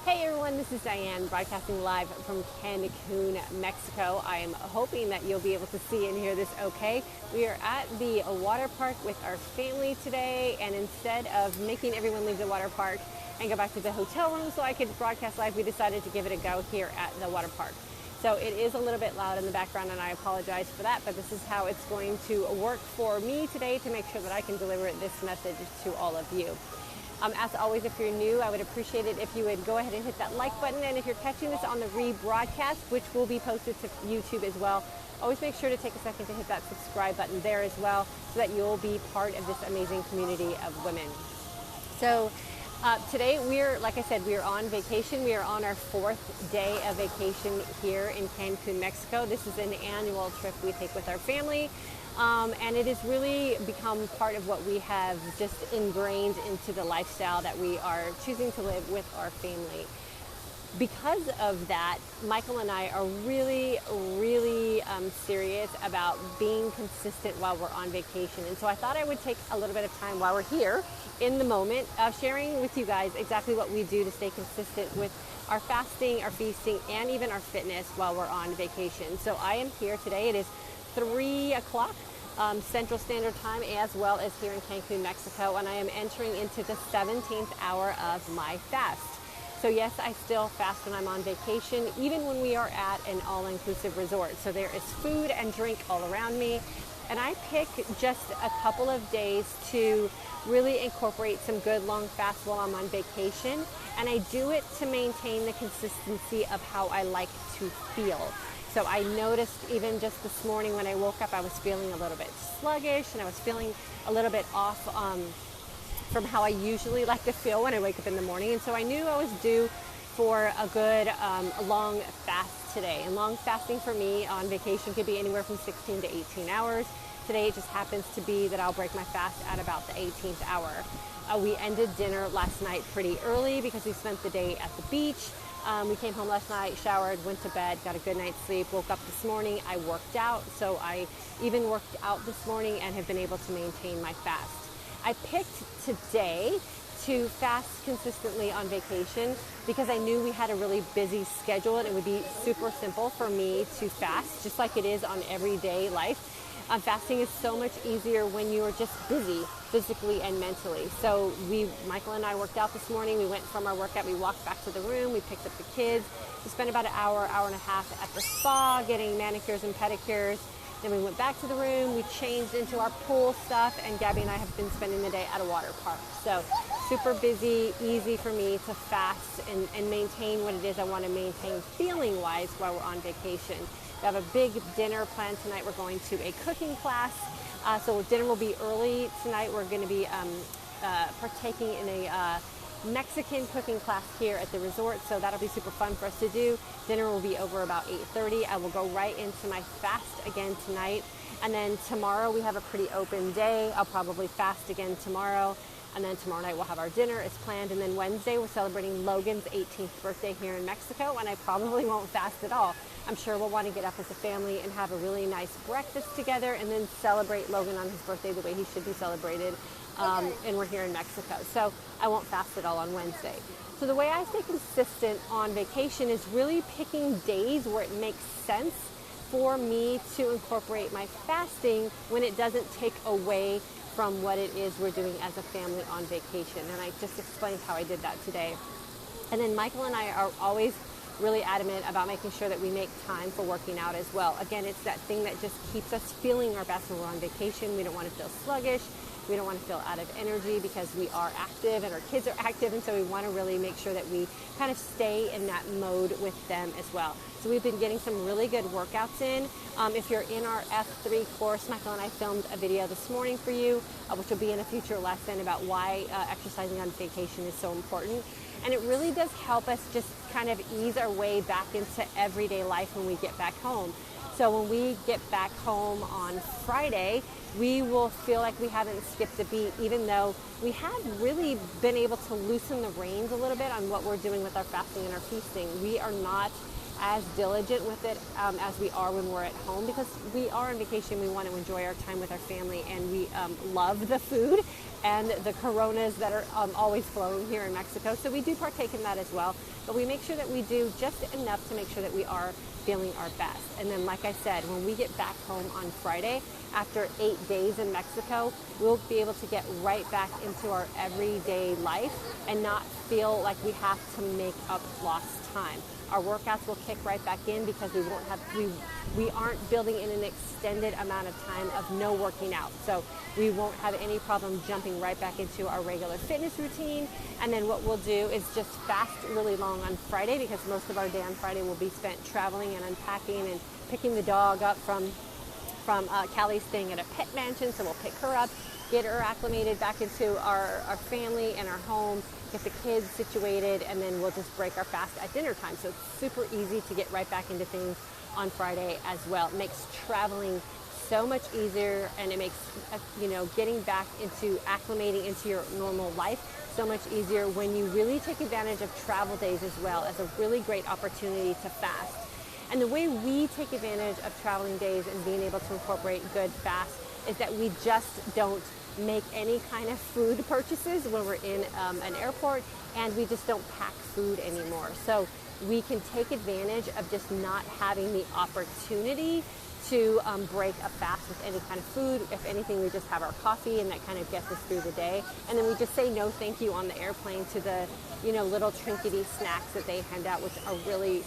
Hey everyone, this is Diane broadcasting live from Cancun, Mexico. I am hoping that you'll be able to see and hear this okay. We are at the water park with our family today, and instead of making everyone leave the water park and go back to the hotel room so I could broadcast live, we decided to give it a go here at the water park. So it is a little bit loud in the background and I apologize for that, but this is how it's going to work for me today to make sure that I can deliver this message to all of you. As always, if you're new, I would appreciate it if you would go ahead and hit that like button. And if you're catching this on the rebroadcast, which will be posted to YouTube as well, always make sure to take a second to hit that subscribe button there as well so that you'll be part of this amazing community of women. So today like I said, we are on vacation. We are on our 4th day of vacation here in Cancun, Mexico. This is an annual trip we take with our family. And it has really become part of what we have just ingrained into the lifestyle that we are choosing to live with our family. Because of that, Michael and I are really serious about being consistent while we're on vacation. And so I thought I would take a little bit of time while we're here in the moment of sharing with you guys exactly what we do to stay consistent with our fasting, our feasting, and even our fitness while we're on vacation. So I am here today. It is 3 o'clock Central Standard Time, as well as here in Cancun, Mexico, and I am entering into the 17th hour of my fast. So yes, I still fast when I'm on vacation, even when we are at an all-inclusive resort. So there is food and drink all around me, and I pick just a couple of days to really incorporate some good long fasts while I'm on vacation, and I do it to maintain the consistency of how I like to feel. So I noticed even just this morning when I woke up, I was feeling a little bit sluggish and I was feeling a little bit off from how I usually like to feel when I wake up in the morning. And so I knew I was due for a good long fast today. And long fasting for me on vacation could be anywhere from 16 to 18 hours. Today it just happens to be that I'll break my fast at about the 18th hour. We ended dinner last night pretty early because we spent the day at the beach. We came home last night, showered, went to bed, got a good night's sleep, woke up this morning. I worked out, so I even worked out this morning and have been able to maintain my fast. I picked today to fast consistently on vacation because I knew we had a really busy schedule and it would be super simple for me to fast, just like it is on everyday life. Fasting is so much easier when you are just busy physically and mentally. So Michael and I worked out this morning. We went from our workout, we walked back to the room, we picked up the kids. We spent about an hour and a half at the spa getting manicures and pedicures. Then we went back to the room, we changed into our pool stuff, and Gabby and I have been spending the day at a water park. So super busy, easy for me to fast and maintain what it is I want to maintain feeling-wise while we're on vacation. We have a big dinner planned tonight. We're going to a cooking class. So dinner will be early tonight. We're going to be partaking in a Mexican cooking class here at the resort. So that'll be super fun for us to do. Dinner will be over about 8:30. I will go right into my fast again tonight. And then tomorrow we have a pretty open day. I'll probably fast again tomorrow. And then tomorrow night we'll have our dinner as planned. And then Wednesday we're celebrating Logan's 18th birthday here in Mexico. And I probably won't fast at all. I'm sure we'll want to get up as a family and have a really nice breakfast together and then celebrate Logan on his birthday the way he should be celebrated. And we're here in Mexico. So I won't fast at all on Wednesday. So the way I stay consistent on vacation is really picking days where it makes sense for me to incorporate my fasting when it doesn't take away from what it is we're doing as a family on vacation. And I just explained how I did that today. And then Michael and I are always really adamant about making sure that we make time for working out as well. Again, it's that thing that just keeps us feeling our best when we're on vacation. We don't want to feel sluggish. We don't want to feel out of energy because we are active and our kids are active, and so we want to really make sure that we kind of stay in that mode with them as well. So we've been getting some really good workouts in. If you're in our F3 course, Michael and I filmed a video this morning for you, which will be in a future lesson about why exercising on vacation is so important. And it really does help us just kind of ease our way back into everyday life when we get back home. So when we get back home on Friday, we will feel like we haven't skipped a beat, even though we have really been able to loosen the reins a little bit on what we're doing with our fasting and our feasting. We are not as diligent with it as we are when we're at home, because we are on vacation. We want to enjoy our time with our family, and we love the food and the coronas that are always flowing here in Mexico. So we do partake in that as well, but we make sure that we do just enough to make sure that we are feeling our best. And then, like I said, when we get back home on Friday, after 8 days in Mexico, we'll be able to get right back into our everyday life and not feel like we have to make up lost time. Our workouts will kick right back in because we aren't building in an extended amount of time of no working out. So we won't have any problem jumping right back into our regular fitness routine. And then what we'll do is just fast really long on Friday, because most of our day on Friday will be spent traveling and unpacking and picking the dog up from Callie's staying at a pet mansion. So we'll pick her up, get her acclimated back into our family and our home, get the kids situated, and then we'll just break our fast at dinner time. So it's super easy to get right back into things on Friday as well. It makes traveling so much easier, and it makes getting back into acclimating into your normal life so much easier when you really take advantage of travel days as well as a really great opportunity to fast. And the way we take advantage of traveling days and being able to incorporate good fast is that we just don't make any kind of food purchases when we're in an airport, and we just don't pack food anymore. So we can take advantage of just not having the opportunity to break a fast with any kind of food. If anything, we just have our coffee, and that kind of gets us through the day. And then we just say no thank you on the airplane to the little trinkety snacks that they hand out, which are really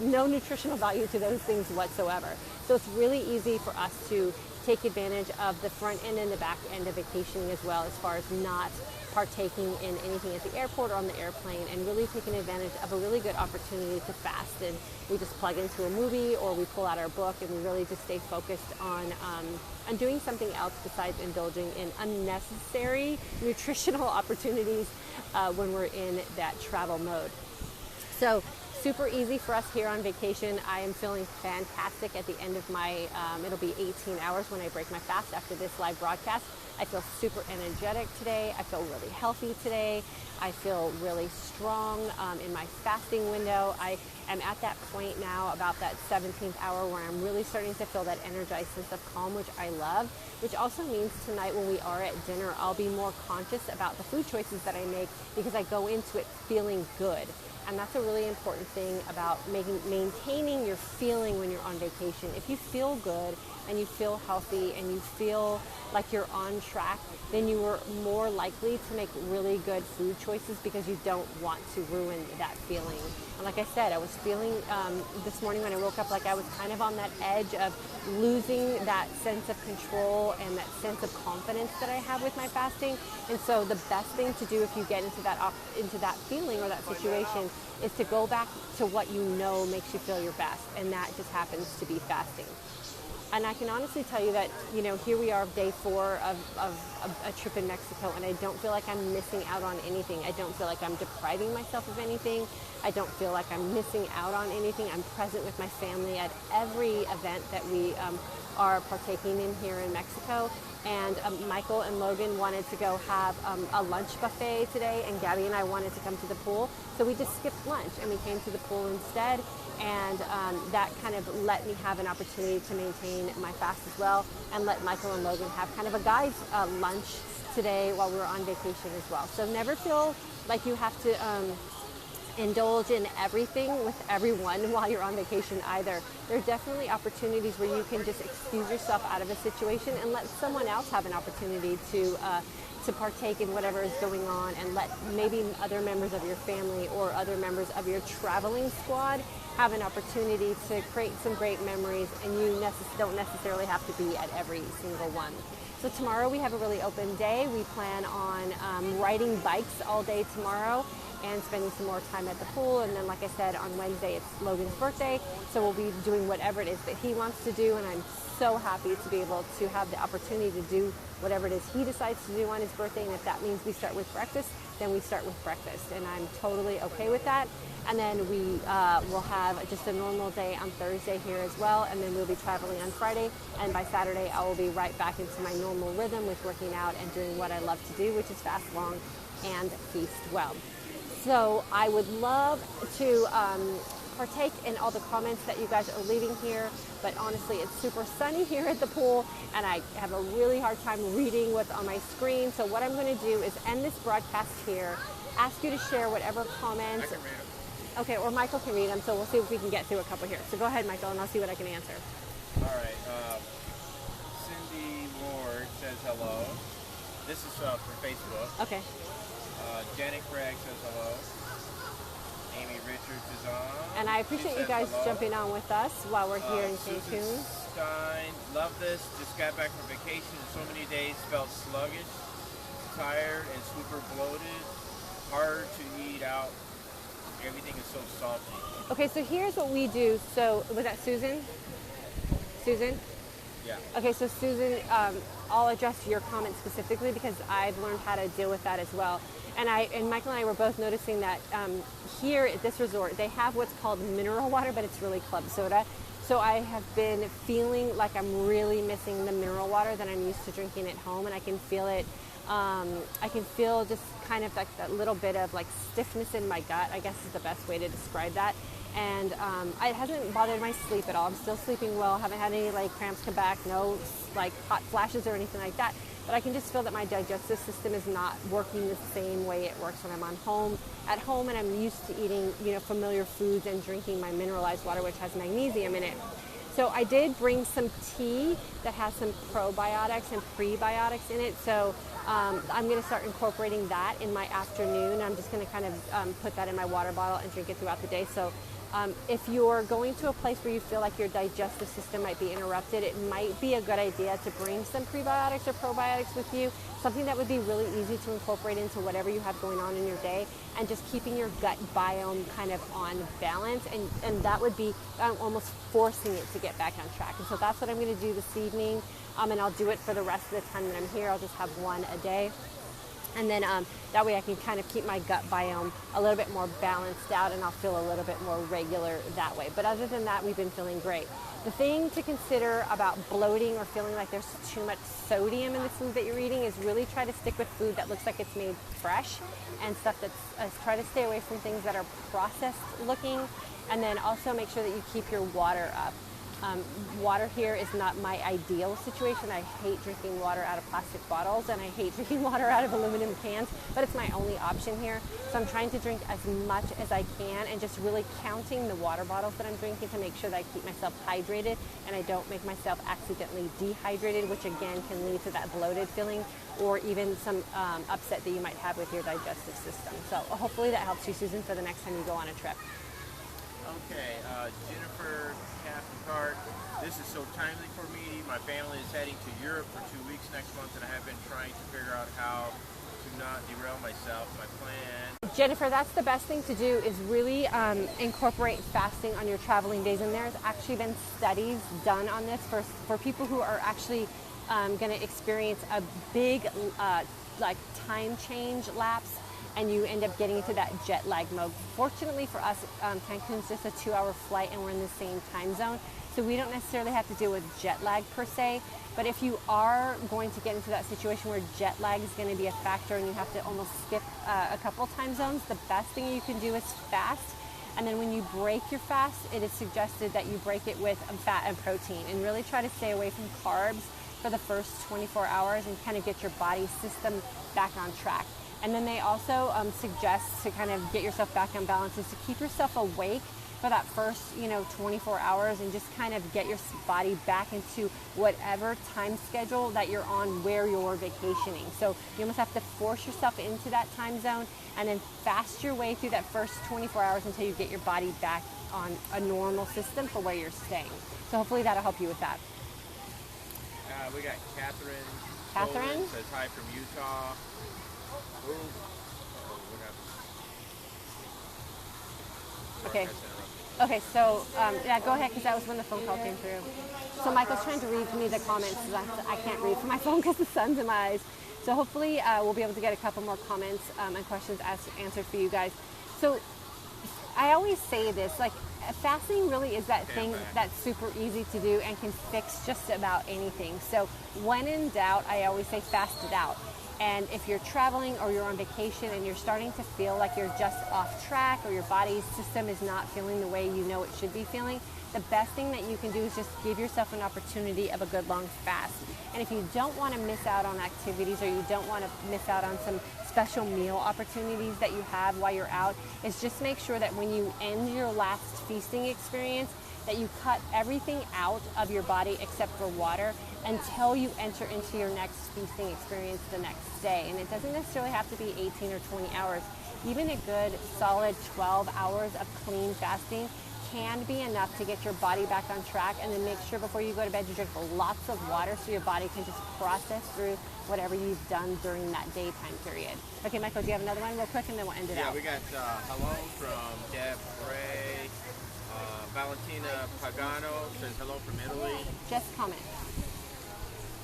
no nutritional value to those things whatsoever. So it's really easy for us to take advantage of the front end and the back end of vacationing as well, as far as not partaking in anything at the airport or on the airplane, and really taking advantage of a really good opportunity to fast. And we just plug into a movie, or we pull out our book, and we really just stay focused on doing something else besides indulging in unnecessary nutritional opportunities when we're in that travel mode. So super easy for us here on vacation. I am feeling fantastic at the end of my, it'll be 18 hours when I break my fast after this live broadcast. I feel super energetic today. I feel really healthy today. I feel really strong in my fasting window. I am at that point now, about that 17th hour, where I'm really starting to feel that energized sense of calm, which I love, which also means tonight when we are at dinner, I'll be more conscious about the food choices that I make, because I go into it feeling good. And that's a really important thing about maintaining your feeling when you're on vacation. If you feel good and you feel healthy and you feel like you're on track, then you are more likely to make really good food choices, because you don't want to ruin that feeling. And like I said, I was feeling this morning when I woke up like I was kind of on that edge of losing that sense of control and that sense of confidence that I have with my fasting. And so the best thing to do if you get into that feeling or that situation is to go back to what you know makes you feel your best, and that just happens to be fasting. And I can honestly tell you that, here we are, day 4 of a trip in Mexico, and I don't feel like I'm missing out on anything. I don't feel like I'm depriving myself of anything. I don't feel like I'm missing out on anything. I'm present with my family at every event that we are partaking in here in Mexico. And Michael and Logan wanted to go have a lunch buffet today, and Gabby and I wanted to come to the pool. So we just skipped lunch and we came to the pool instead. And that kind of let me have an opportunity to maintain my fast as well, and let Michael and Logan have kind of a guy's lunch today while we were on vacation as well. So never feel like you have to indulge in everything with everyone while you're on vacation either. There are definitely opportunities where you can just excuse yourself out of a situation and let someone else have an opportunity to partake in whatever is going on, and let maybe other members of your family or other members of your traveling squad have an opportunity to create some great memories, and you don't necessarily have to be at every single one. So tomorrow we have a really open day. We plan on riding bikes all day tomorrow and spending some more time at the pool. And then, like I said, on Wednesday it's Logan's birthday, so we'll be doing whatever it is that he wants to do, and I'm so happy to be able to have the opportunity to do whatever it is he decides to do on his birthday. And if that means we start with breakfast, then we start with breakfast, and I'm totally okay with that. And then we will have just a normal day on Thursday here as well, and then we'll be traveling on Friday, and by Saturday I will be right back into my normal rhythm with working out and doing what I love to do, which is fast long and feast well. So I would love to partake in all the comments that you guys are leaving here. But honestly, it's super sunny here at the pool, and I have a really hard time reading what's on my screen. So what I'm going to do is end this broadcast here, ask you to share whatever comments. I can read them. Okay, or Michael can read them, so we'll see if we can get through a couple here. So go ahead, Michael, and I'll see what I can answer. All right. Cindy Ward says hello. This is for Facebook. Okay. Janet Craig says hello. Amy Richards is on. And I appreciate you guys jumping on with us while we're here in Cancun. Susan Stein, love this. Just got back from vacation. So many days felt sluggish, tired, and super bloated. Hard to eat out. Everything is so salty. Okay, so here's what we do. So was that Susan? Susan? Yeah. Okay, so Susan, I'll address your comment specifically because I've learned how to deal with that as well. And Michael and I were both noticing that here at this resort, they have what's called mineral water, but it's really club soda. So I have been feeling like I'm really missing the mineral water that I'm used to drinking at home, and I can feel it. I can feel just kind of like that little bit of like stiffness in my gut, I guess is the best way to describe that. And it hasn't bothered my sleep at all. I'm still sleeping well, haven't had any like cramps come back, no like hot flashes or anything like that. But I can just feel that my digestive system is not working the same way it works when I'm at home, and I'm used to eating, familiar foods and drinking my mineralized water, which has magnesium in it. So I did bring some tea that has some probiotics and prebiotics in it. So I'm going to start incorporating that in my afternoon. I'm just going to kind of put that in my water bottle and drink it throughout the day. So if you're going to a place where you feel like your digestive system might be interrupted, it might be a good idea to bring some prebiotics or probiotics with you, something that would be really easy to incorporate into whatever you have going on in your day, and just keeping your gut biome kind of on balance, and that would be almost forcing it to get back on track. And so that's what I'm going to do this evening, and I'll do it for the rest of the time that I'm here. I'll just have one a day. And then that way I can kind of keep my gut biome a little bit more balanced out, and I'll feel a little bit more regular that way. But other than that, we've been feeling great. The thing to consider about bloating or feeling like there's too much sodium in the food that you're eating is really try to stick with food that looks like it's made fresh, and stuff that's try to stay away from things that are processed looking. And then also make sure that you keep your water up. Water here is not my ideal situation. I hate drinking water out of plastic bottles, and I hate drinking water out of aluminum cans, but it's my only option here. So I'm trying to drink as much as I can, and just really counting the water bottles that I'm drinking to make sure that I keep myself hydrated and I don't make myself accidentally dehydrated, which again can lead to that bloated feeling or even some upset that you might have with your digestive system. So hopefully that helps you, Susan, for the next time you go on a trip. Okay, Jennifer Cathcart, this is so timely for me. My family is heading to Europe for 2 weeks next month, and I have been trying to figure out how to not derail myself. My plan. Jennifer, that's the best thing to do is really incorporate fasting on your traveling days. And there's actually been studies done on this for people who are actually going to experience a big like time change lapse, and you end up getting into that jet lag mode. Fortunately for us, Cancun's just a 2-hour flight, and we're in the same time zone, so we don't necessarily have to deal with jet lag per se. But if you are going to get into that situation where jet lag is going to be a factor and you have to almost skip a couple time zones, the best thing you can do is fast. And then when you break your fast, it is suggested that you break it with fat and protein, and really try to stay away from carbs for the first 24 hours and kind of get your body system back on track. And then they also suggest to kind of get yourself back on balance is to keep yourself awake for that first, 24 hours, and just kind of get your body back into whatever time schedule that you're on where you're vacationing. So you almost have to force yourself into that time zone and then fast your way through that first 24 hours until you get your body back on a normal system for where you're staying. So hopefully that'll help you with that. We got Catherine. Catherine? Says hi from Utah. Ooh. What happened? Okay. Okay, so yeah, go ahead, because that was when the phone call came through. So Michael's trying to read me the comments because I can't read from my phone because the sun's in my eyes. So hopefully we'll be able to get a couple more comments and questions answered for you guys. So I always say this, like, fasting really is that thing that's super easy to do and can fix just about anything. So when in doubt, I always say fast it out. And if you're traveling or you're on vacation and you're starting to feel like you're just off track or your body's system is not feeling the way you know it should be feeling, the best thing that you can do is just give yourself an opportunity of a good long fast. And if you don't want to miss out on activities or you don't want to miss out on some special meal opportunities that you have while you're out, is just make sure that when you end your last feasting experience, that you cut everything out of your body except for water until you enter into your next feasting experience the next day. And it doesn't necessarily have to be 18 or 20 hours. Even a good solid 12 hours of clean fasting can be enough to get your body back on track. And then make sure before you go to bed you drink lots of water so your body can just process through whatever you've done during that daytime period. Okay, Michael, do you have another one real quick and then we'll end it out? Yeah, we got hello from Deb Ray. Valentina Pagano says hello from Italy. Just comment.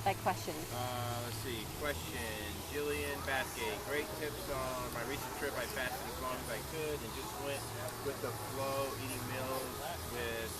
Like question. Let's see. Question. Jillian Bathgate. Great tips on my recent trip. I fasted as long as I could and just went with the flow, eating meals with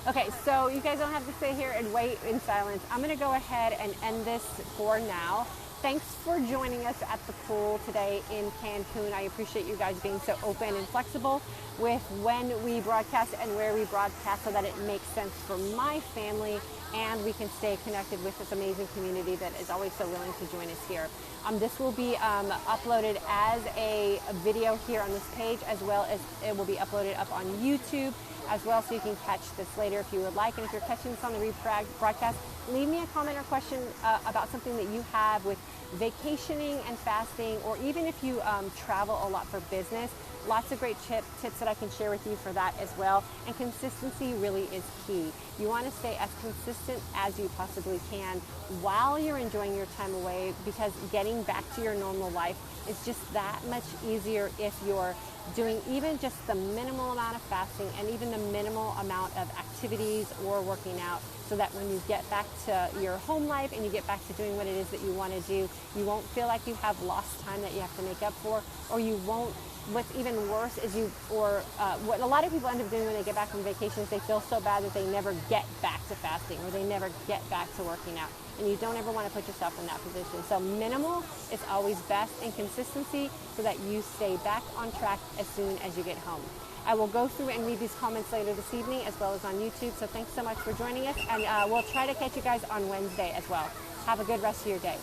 Okay, so you guys don't have to sit here and wait in silence. I'm going to go ahead and end this for now. Thanks for joining us at the pool today in Cancun. I appreciate you guys being so open and flexible with when we broadcast and where we broadcast so that it makes sense for my family and we can stay connected with this amazing community that is always so willing to join us here. This will be uploaded as a video here on this page, as well as it will be uploaded up on YouTube as well, so you can catch this later if you would like. And if you're catching this on the rebroadcast, leave me a comment or question about something that you have with vacationing and fasting, or even if you travel a lot for business. Lots of great tips that I can share with you for that as well. And consistency really is key. You want to stay as consistent as you possibly can while you're enjoying your time away, because getting back to your normal life is just that much easier if you're doing even just the minimal amount of fasting and even the minimal amount of activities or working out, so that when you get back to your home life and you get back to doing what it is that you want to do, you won't feel like you have lost time that you have to make up for, or you won't. What's even worse is what a lot of people end up doing when they get back from vacations, they feel so bad that they never get back to fasting or they never get back to working out. And you don't ever want to put yourself in that position. So minimal is always best, and consistency, so that you stay back on track as soon as you get home. I will go through and read these comments later this evening as well as on YouTube. So thanks so much for joining us, and we'll try to catch you guys on Wednesday as well. Have a good rest of your day.